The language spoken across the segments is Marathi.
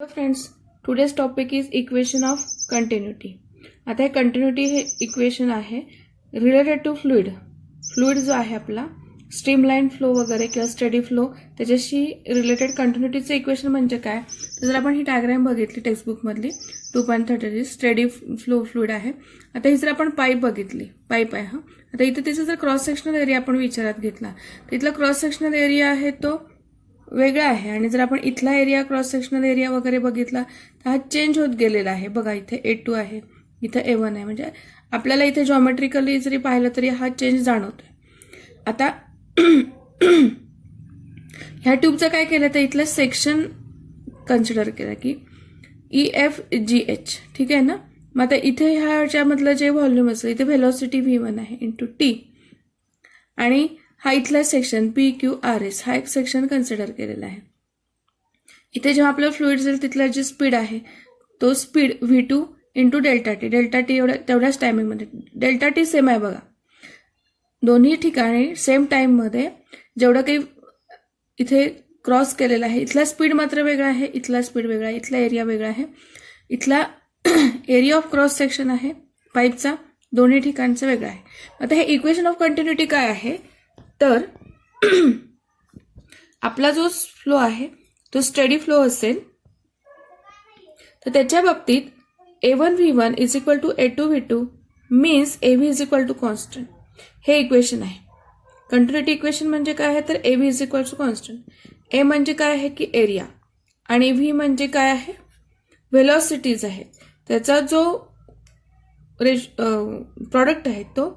Hello friends, today's topic is equation of continuity. आता हे कंटिन्युटी हे इक्वेशन आहे रिलेटेड टू फ्लुइड. फ्लुइड जो आहे आपला स्ट्रीमलाइन फ्लो वगैरे किंवा स्टेडी फ्लो त्याच्याशी रिलेटेड कंटिन्युटीचं इक्वेशन म्हणजे काय, तर जर आपण ही डायग्राम बघितली टेक्स्टबुकमधली 2.30 स्टेडी फ्लो फ्लुइड आहे. आता ही जर आपण पाईप बघितली, पाईप आहे हा. आता इथे त्याचा जर क्रॉस सेक्शनल एरिया आपण विचारात घेतला तर इथला क्रॉस सेक्शनल एरिया आहे तो वेगळा आहे आणि जर आपण इथला एरिया क्रॉस सेक्शनल एरिया वगैरे बघितला तर हा चेंज होत गेलेला आहे. बघा इथे A2 आहे, इथे A1 आहे. म्हणजे आपल्याला इथे जॉमेट्रिकली जरी पाहिलं तरी हा चेंज जाणवतोय. आता ह्या ट्यूबचं काय केलं तर इथलं सेक्शन कन्सिडर केलं की EFGH, ठीक आहे ना. मग आता इथे ह्याच्यामधलं जे व्हॉल्यूम असेल इथे व्हेलॉसिटी V1 आहे इंटू T आणि हा इथला सेक्शन PQRS हा एक सेक्शन कन्सिडर केलेला आहे. इथे जेव्हा आपलं फ्लुइड जाईल तिथला जी स्पीड आहे तो speed V2 into delta T तेवढ्याच टायमिंगमध्ये. डेल्टा टी सेम आहे बघा दोन्ही ठिकाणी सेम टाइममध्ये जेवढं काही इथे क्रॉस केलेलं आहे. इथला स्पीड मात्र वेगळा आहे, इथला स्पीड वेगळा आहे, इथला एरिया वेगळा आहे. इथला एरिया ऑफ क्रॉस सेक्शन आहे पाईपचा दोन्ही ठिकाणचा वेगळा आहे. आता हे इक्वेशन ऑफ कंटिन्युटी काय आहे तर आपला जो फ्लो आहे तो स्टेडी फ्लो असेल तर त्याच्या बाबतीत A1 V1 is equal to A2 V2 means AV is equal to constant. हे इक्वेशन आहे. कंटिन्युटी इक्वेशन म्हणजे काय आहे तर AV is equal to constant. A म्हणजे काय आहे की एरिया आणि V म्हणजे काय आहे व्हेलॉसिटीज आहे. त्याचा जो प्रॉडक्ट आहे तो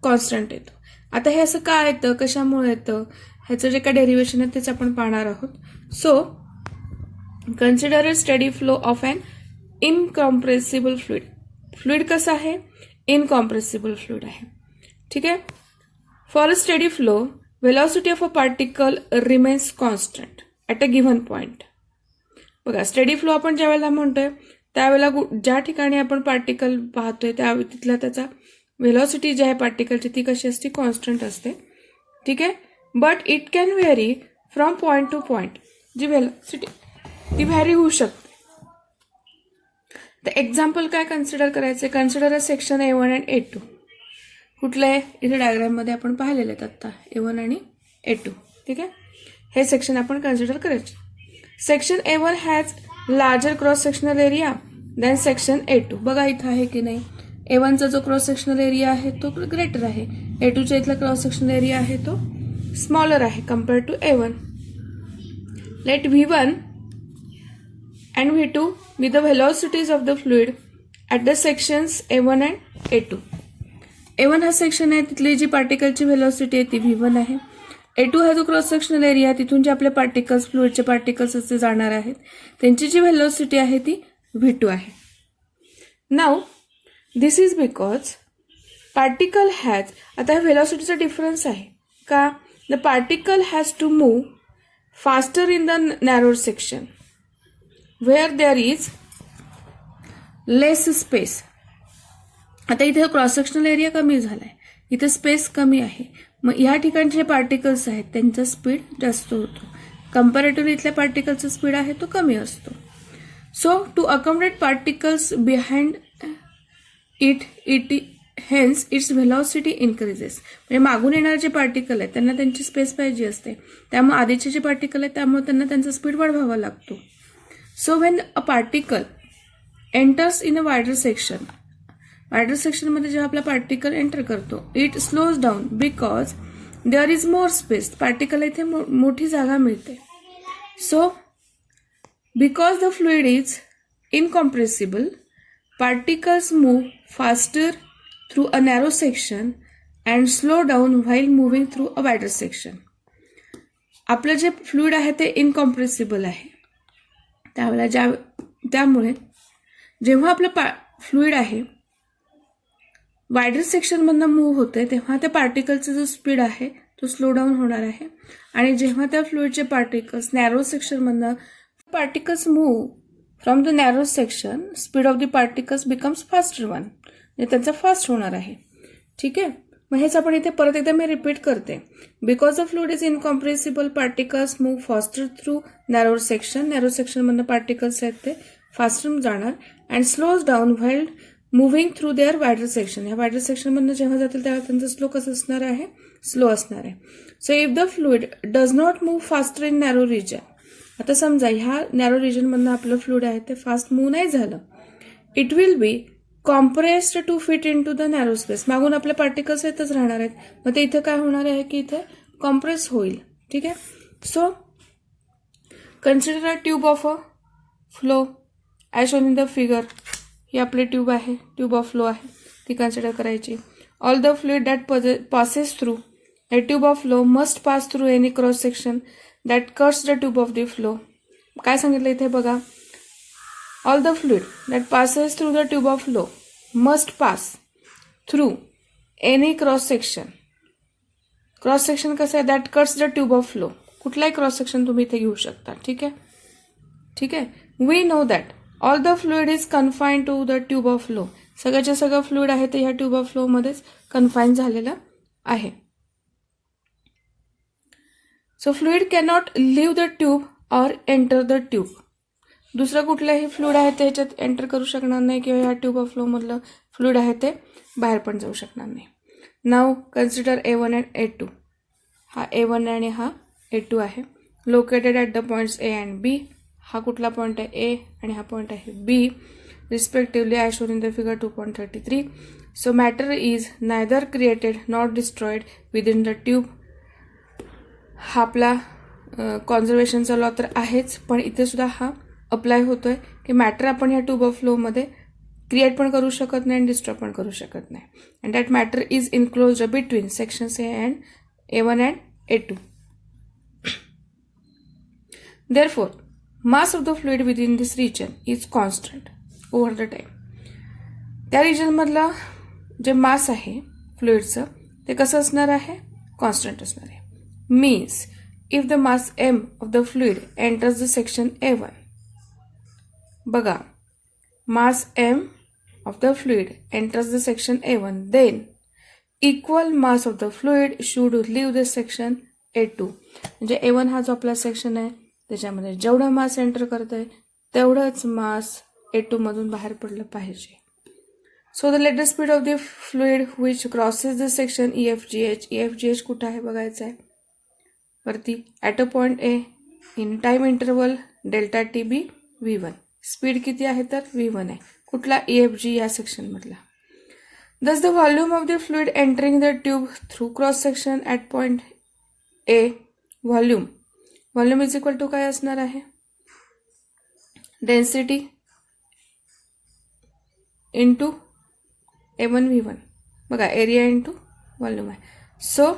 कॉन्स्टंट येतो. आता हे असं का येतं, कशामुळे येतं, ह्याचं जे काय डेरिव्हेशन आहे तेच आपण पाहणार आहोत. So consider a steady flow of an incompressible fluid. Fluid कसं आहे इनकॉम्प्रेसिबल फ्लुइड आहे, ठीक आहे. For a steady flow velocity of a particle remains constant at a given point. बघा स्टेडी फ्लो आपण ज्या वेळेला म्हणतोय त्यावेळेला ज्या ठिकाणी आपण पार्टिकल पाहतोय त्या तिथला त्याचा व्हेलॉसिटी जी आहे पार्टिकलची ती कशी असते कॉन्स्टंट असते, ठीक आहे. But it can vary from point to point. जी व्हेलॉसिटी ती व्हॅरी होऊ शकते. तर एक्झाम्पल काय कन्सिडर करायचे, consider a section A1 and A2. कुठलं आहे इथे डायग्राममध्ये आपण पाहिलेले आहेत आत्ता A1 आणि A2, ठीक आहे. हे सेक्शन आपण कन्सिडर करायचे. Section A1 has larger cross sectional area than section A2. बघा इथं आहे की नाही, A1चा जो क्रॉस सेक्शनल एरिया आहे तो ग्रेटर आहे, A2चा इथला क्रॉस सेक्शनल एरिया आहे तो स्मॉलर आहे compare to A1. Let V1 and V2 be the velocities of the fluid at the sections A1 and A2. A1 हा सेक्शन आहे तिथली जी पार्टिकलची व्हेलॉसिटी आहे ती V1 आहे. A2 हा जो क्रॉस सेक्शनल एरिया आहे तिथून जे आपले पार्टिकल्स फ्लुइडचे पार्टिकल्स असे जाणार आहेत त्यांची जी व्हेलॉसिटी आहे ती V2 आहे. Now this is because particle has, आता व्हेलॉसिटीचा डिफरन्स आहे का, the particle has to move faster in the narrow section where there is less space. आता इथे क्रॉस सेक्शनल एरिया कमी झालाय, इथे स्पेस कमी आहे. मग या ठिकाणचे जे पार्टिकल्स आहेत त्यांचा स्पीड जास्त होतो कम्पॅरेटिव्हली इथल्या पार्टिकलचा स्पीड आहे तो कमी असतो. So to accommodate particles behind it hence its velocity increases. म्हणजे मागून येणारे जे पार्टिकल आहेत त्यांना त्यांची स्पेस पाहिजे असते, त्यामुळे आधीचे जे पार्टिकल आहेत त्यामुळे त्यांना त्यांचा स्पीड वाढवावा लागतो. So when a particle enters in a wider section मध्ये जेव्हा आपला पार्टिकल एंटर करतो it slows down because there is more space. Particle इथे मोठी जागा मिळते. So because the fluid is incompressible particles move faster through a narrow section and slow down while moving through a wider section. आपलं जे फ्लुइड आहे ते इनकॉम्प्रेसिबल आहे त्यामुळे जेव्हा आपलं फ्लुइड आहे वायडर सेक्शनमधनं मूव्ह होते तेव्हा त्या पार्टिकलचा जो स्पीड आहे तो स्लो डाऊन होणार आहे. आणि जेव्हा त्या फ्लुइडचे पार्टिकल्स नॅरो सेक्शनमधनं particles move from the narrow section speed of the particles becomes faster one, म्हणजे त्यांचा फास्ट होणार आहे, ठीक आहे. मग हेच आपण इथे परत एकदा मी रिपीट करते. Because the fluid is incompressible particles move faster through narrow section. Narrow सेक्शनमधनं पार्टिकल्स आहेत ते फास्टर जाणार and slows down while moving through their wider section. ह्या वायडर सेक्शनमधनं जेव्हा जातील तेव्हा त्यांचा स्लो कसं असणार आहे, स्लो असणार आहे. So if the fluid does not move faster in narrow region. आता समजा ह्या नॅरो रिजनमधनं आपलं फ्लुइड आहे ते फास्ट मूव्ह नाही झालं, it will be compressed to fit into the narrow space. मागून आपले पार्टिकल्स येतच राहणार आहेत, मग ते इथे काय होणार आहे की इथे कॉम्प्रेस होईल. ठीक आहे. So consider a tube of a flow as shown in the figure. ही आपली ट्यूब आहे, ट्यूब ऑफ फ्लो आहे, ती कन्सिडर करायची. All the fluid that passes through a tube of flow must pass through any cross section that cuts the tube of the flow. काय सांगितलं इथे बघा, all the fluid that passes through the tube of flow must pass through any cross section. Cross section कसं आहे, that cuts the tube of flow. कुठलाही क्रॉस सेक्शन तुम्ही इथे घेऊ शकता. ठीक आहे, ठीक आहे. We know that all the fluid is confine to the tube of flow. सगळ्याच्या सगळं फ्लुइड आहे ते ह्या ट्यूब ऑफ फ्लो मध्येच कन्फाईन झालेलं आहे. So fluid cannot leave the tube or enter the tube. दुसरं कुठलंही फ्लुइड आहे ते ह्याच्यात एंटर करू शकणार नाही किंवा ह्या ट्यूब ऑफ फ्लोमधलं फ्लुइड आहे ते बाहेर पण जाऊ शकणार नाही. नाव कन्सिडर A1 अँड A2. हा A1 आणि हा A2 आहे. Located at the points A and B. हा कुठला पॉईंट आहे, A, आणि हा पॉईंट आहे B respectively as shown in the figure 2.33. So matter is neither created not destroyed within the tube. हा आपला कॉन्झर्वेशनचा लॉ तर आहेच, पण इथे सुद्धा हा अप्लाय होतोय की मॅटर आपण ह्या ट्यूब ऑफ फ्लोमध्ये क्रिएट पण करू शकत नाही आणि डिस्ट्रॉय पण करू शकत नाही. And that matter is enclosed between sections A1 and A2. Therefore, mass of the fluid within this region is constant over the time. त्या रिजनमधला जे मास आहे फ्लुइडचं ते कसं असणार आहे, कॉन्स्टंट असणार आहे. Means if the mass m of the fluid enters the section A1. बघा, mass m of the fluid enters the section A1, then equal mass of the fluid should leave the section A2. म्हणजे A1 हा जो आपला सेक्शन आहे त्याच्यामध्ये जेवढा मास एंटर करतोय तेवढाच मास A2 मधून बाहेर पडलं पाहिजे. So the latest speed of the fluid which crosses the section EFGH. EFGH कुठं आहे बघायचं आहे वरती. At a point A in time interval delta TB V1. Speed किती आहे तर V1 आहे. कुठला, EFG या सेक्शनमधला. Thus the volume of the fluid entering the tube through cross section at point A. Volume is equal to काय असणार आहे, डेन्सिटी इंटू A1 V1. बघा, एरिया इंटू व्हॉल्यूम आहे. So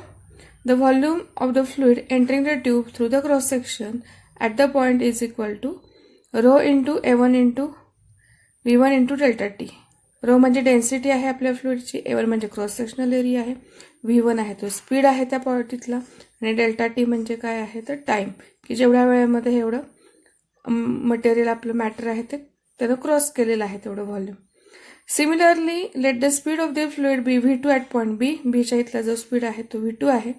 the volume of the fluid entering the tube through the cross section at the point is equal to rho into A1 into V1 into delta T. rho म्हणजे डेन्सिटी आहे आपल्या फ्लुइडची, A1 म्हणजे क्रॉस सेक्शनल एरिया आहे, V1 आहे तो स्पीड आहे त्या पॉईंटला, आणि डेल्टा T म्हणजे काय आहे तर टाइम, की जेवढ्या वेळेमध्ये एवढं मटेरियल आपलं मॅटर आहे ते त्यानं क्रॉस केलेलं आहे तेवढं volume. Similarly let the speed of the fluid be V2 at point B. बीच्या इथला जो स्पीड आहे तो V2 आहे.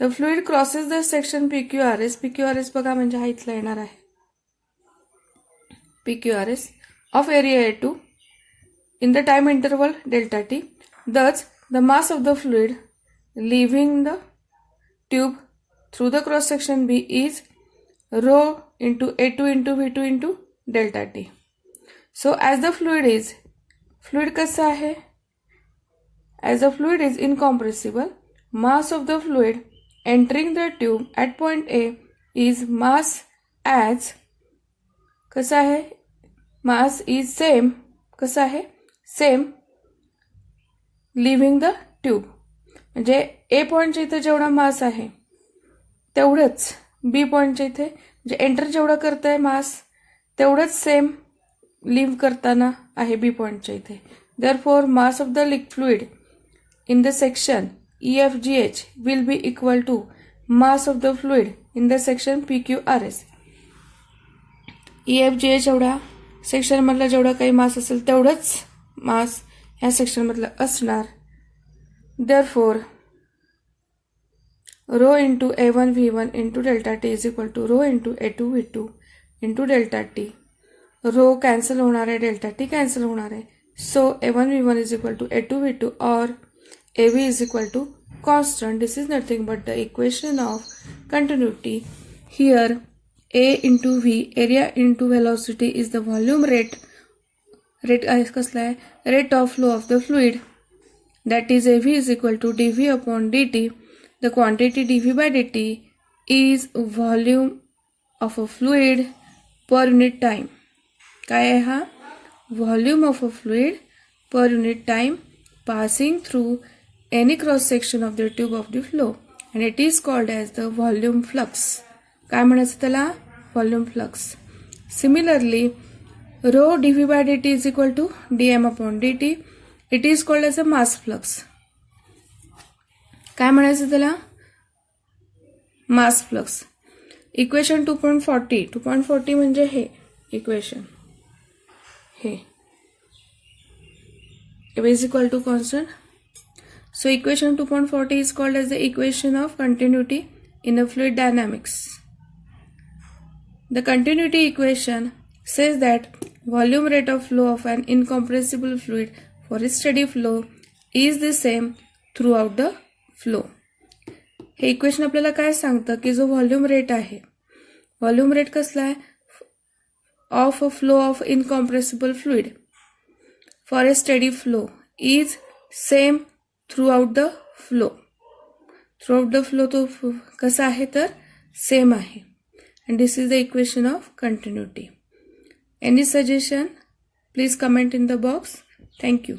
The fluid crosses the section PQRS. PQRS बघा म्हणजे हा इथला येणार आहे PQRS of area A2 in the time interval delta T. Thus the mass of the fluid leaving the tube through the cross section B is rho into A2 into V2 into delta T. So as the fluid कसं आहे, as the fluid is incompressible, mass of the fluid entering the tube at point A is mass as कसं आहे, mass is same कसं आहे, same leaving the tube. म्हणजे A पॉईंटच्या इथे जेवढा मास आहे तेवढंच B पॉईंटच्या इथे म्हणजे एंटर जेवढं करत आहे मास तेवढंच सेम लिव्ह करताना आहे B पॉईंटच्या इथे. Therefore, mass of the fluid in the section EFGH will be equal to mass of the fluid in the section PQRS. EFGH एवढा सेक्शनमधला जेवढा काही मास असेल तेवढंच मास ह्या सेक्शनमधला असणार. Therefore, rho into A1 V1 into delta T is equal to rho into A2 V2 into delta T. Rho cancel होणार आहे, delta T cancel होणार आहे. So A1 V1 is equal to A2 V2 or AV is equal to constant. This is nothing but the equation of continuity. Here A into V, area into velocity, is the volume rate. Rate कसला आहे? Rate of flow of the fluid. That is AV is equal to dV upon dt. The quantity dV by dt is volume of a fluid per unit time. काय आहे हा? Volume of a fluid per unit time passing through any cross section of the tube of the flow, and it is called as the volume flux. काय म्हणायचं त्याला? Volume flux. Similarly, rho dV by dt is equal to dm upon dt. It is called as a mass flux. काय म्हणायचं त्याला? Mass flux. Equation 2.40. 2.40 म्हणजे हे equation. हे A is equal to constant. So equation 2.40 is called as the equation of continuity in the fluid dynamics. The continuity equation says that volume rate of flow of an incompressible fluid for a steady flow is the same throughout the flow. हे इक्वेशन आपल्याला काय सांगतं की जो व्हॉल्यूम रेट आहे, व्हॉल्यूम रेट कसला आहे? Of a flow of incompressible fluid for a steady flow is same through out the flow. Through out the flow तो कसा आहे तर सेम आहे. And this is the equation of continuity. Any suggestion? Please comment in the box. Thank you.